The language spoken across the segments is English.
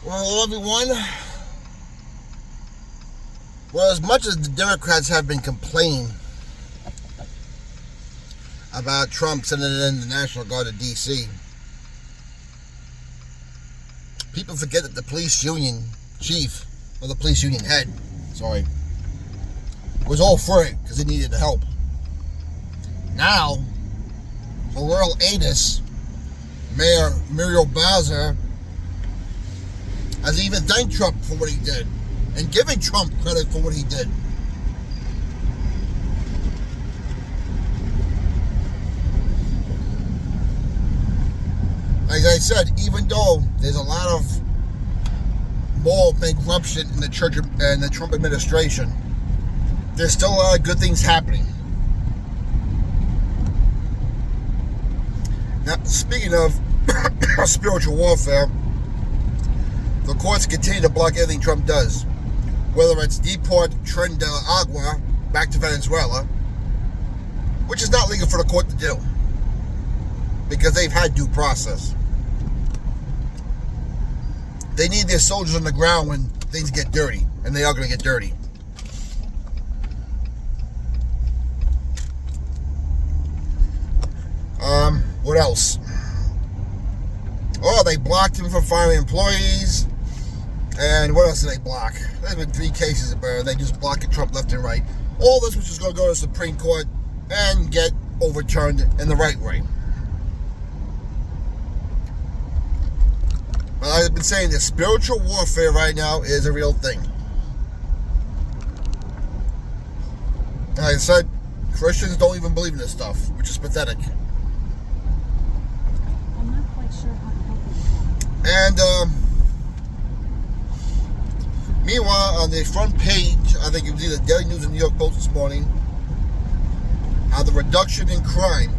Well, everyone, well, as much as the Democrats have been complaining about Trump sending in the National Guard to D.C., people forget that the police union chief, or the police union head, was all for it because he needed the help. Now, her royal anus, Mayor Muriel Bowser, has even thanked Trump for what he did and giving Trump credit for what he did. As I said, even though there's a lot of moral bankruption in the church and the Trump administration, there's still a lot of good things happening. Now, speaking of spiritual warfare, the courts continue to block everything Trump does, whether it's deport Tren de Agua back to Venezuela, which is not legal for the court to do because they've had due process. They need their soldiers on the ground when things get dirty, and they are going to get dirty. What else? Oh, they blocked him from firing employees. And what else did they block? There's been 3 cases of they just blocked Trump left and right. All this was just going to go to the Supreme Court and get overturned in the right way. Well, I've been saying this, spiritual warfare right now is a real thing. Like I said, Christians don't even believe in this stuff, which is pathetic. I'm not quite sure how to help you. And, meanwhile, on the front page, I think it was either Daily News or New York Post this morning, how the reduction in crime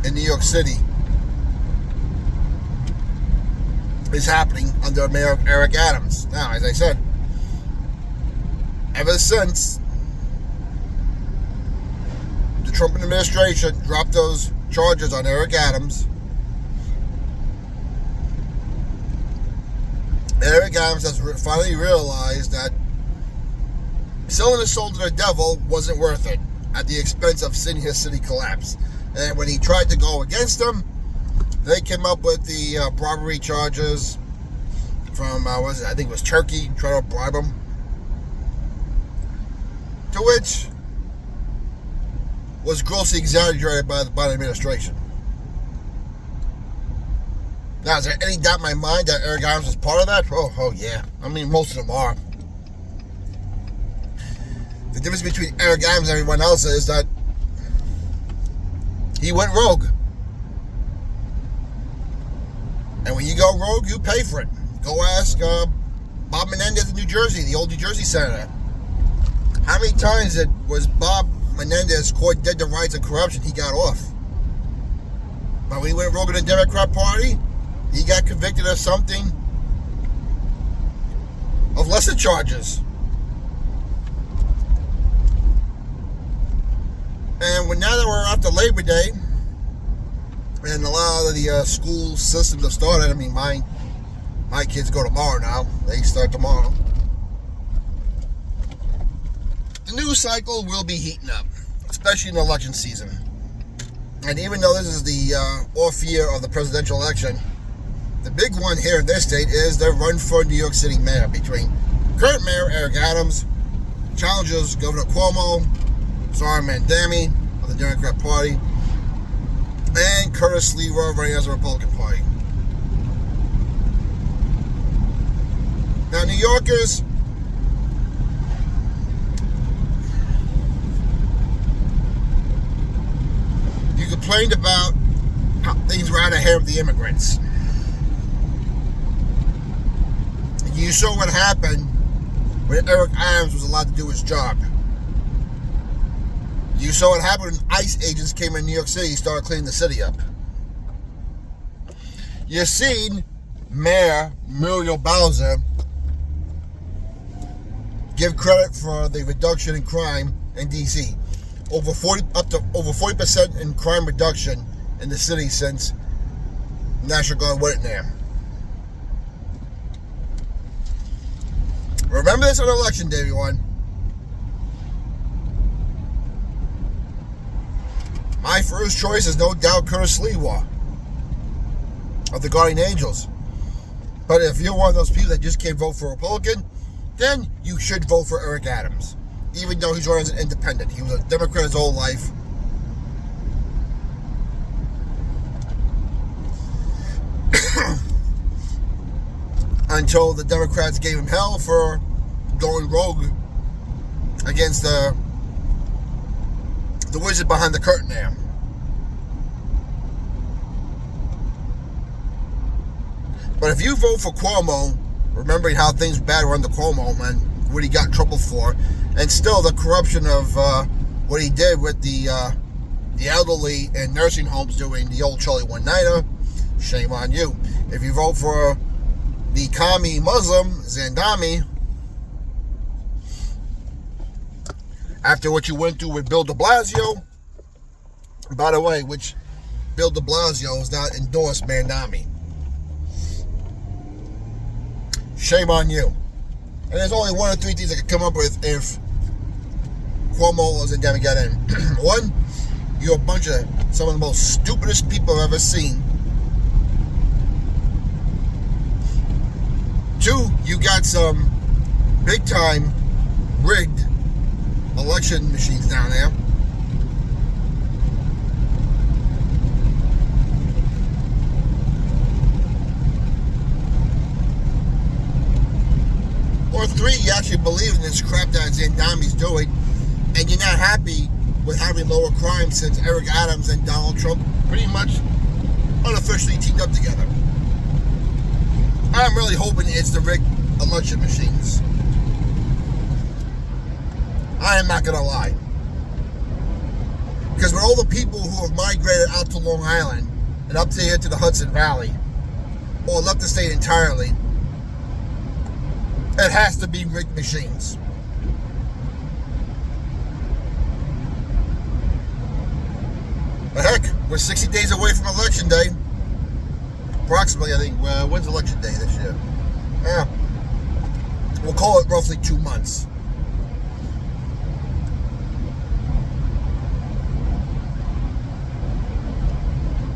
in New York City is happening under Mayor Eric Adams. Now, as I said, ever since the Trump administration dropped those charges on Eric Adams, Eric Adams has finally realized that selling his soul to the devil wasn't worth it at the expense of seeing his city collapse. And when he tried to go against them, they came up with the bribery charges from, I think it was Turkey, trying to bribe him. To which was grossly exaggerated by the Biden administration. Now, is there any doubt in my mind that Eric Adams was part of that? Oh yeah. I mean, most of them are. The difference between Eric Adams and everyone else is that he went rogue. And when you go rogue, you pay for it. Go ask Bob Menendez in New Jersey, the old New Jersey senator. How many times was Bob Menendez caught dead to riots and corruption? He got off. But when he went rogue in the Democrat Party, he got convicted of something of lesser charges. And now that we're after Labor Day, and a lot of the school systems have started. I mean, my kids go tomorrow now. They start tomorrow. The news cycle will be heating up, especially in election season. And even though this is the off year of the presidential election, the big one here in this state is the run for New York City mayor between current mayor Eric Adams, challengers Governor Cuomo, Sarah Mandami of the Democrat Party, and Curtis Leroy running as a Republican Party. Now, New Yorkers, you complained about how things were out of hand with the immigrants. You saw what happened when Eric Adams was allowed to do his job. You saw what happened when ICE agents came in New York City and started cleaning the city up. You've seen Mayor Muriel Bowser give credit for the reduction in crime in D.C. Up to over 40% in crime reduction in the city since National Guard went in there. Remember this on election day, everyone. My first choice is no doubt Curtis Sliwa of the Guardian Angels. But if you're one of those people that just can't vote for a Republican, then you should vote for Eric Adams. Even though he's running as an independent. He was a Democrat his whole life. Until the Democrats gave him hell for going rogue against the wizard behind the curtain there. But if you vote for Cuomo, remembering how things bad were under Cuomo and what he got in trouble for, and still the corruption of what he did with the elderly in nursing homes doing the old Charlie one-nighter, shame on you. If you vote for the commie Muslim, Zandami, after what you went through with Bill de Blasio, by the way, which Bill de Blasio has not endorsed Mandami. Shame on you. And there's only one or three things I could come up with if Cuomo wasn't going to get in. One, you're a bunch of some of the most stupidest people I've ever seen. Two, you got some big time rigged election machines down there. Or three, you actually believe in this crap that Zandami's doing, and you're not happy with having lower crime since Eric Adams and Donald Trump pretty much unofficially teamed up together. I'm really hoping it's the rigged election machines. I am not going to lie. Because with all the people who have migrated out to Long Island and up to here to the Hudson Valley, or left the state entirely, it has to be rigged machines. But heck, we're 60 days away from Election Day. Approximately, I think. When's Election Day this year? Yeah. We'll call it roughly 2 months.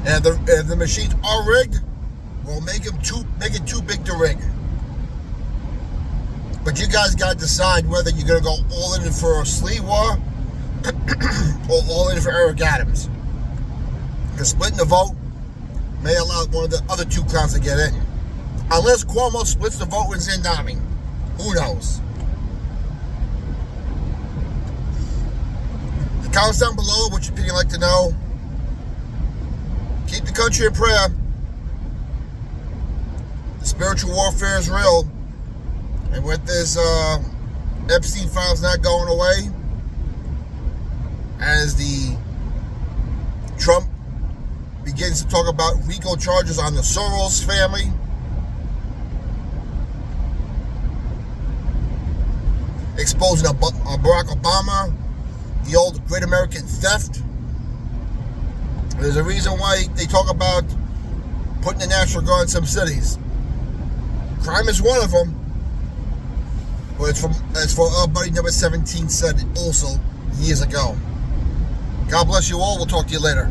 And if the machines are rigged, we'll make it too big to rig. But you guys got to decide whether you're going to go all in for Sliwa or all in for Eric Adams. Because splitting the vote may allow one of the other two clowns to get in. Unless Cuomo splits the vote with Zandami. Who knows? The comments down below, which opinion you'd like to know. Keep the country in prayer. The spiritual warfare is real. And with this Epstein files not going away, as the Trump begins to talk about RICO charges on the Soros family, exposing Barack Obama, the old Great American Theft. There's a reason why they talk about putting the National Guard in some cities. Crime is one of them. But it's for our buddy number 17 said it also years ago. God bless you all. We'll talk to you later.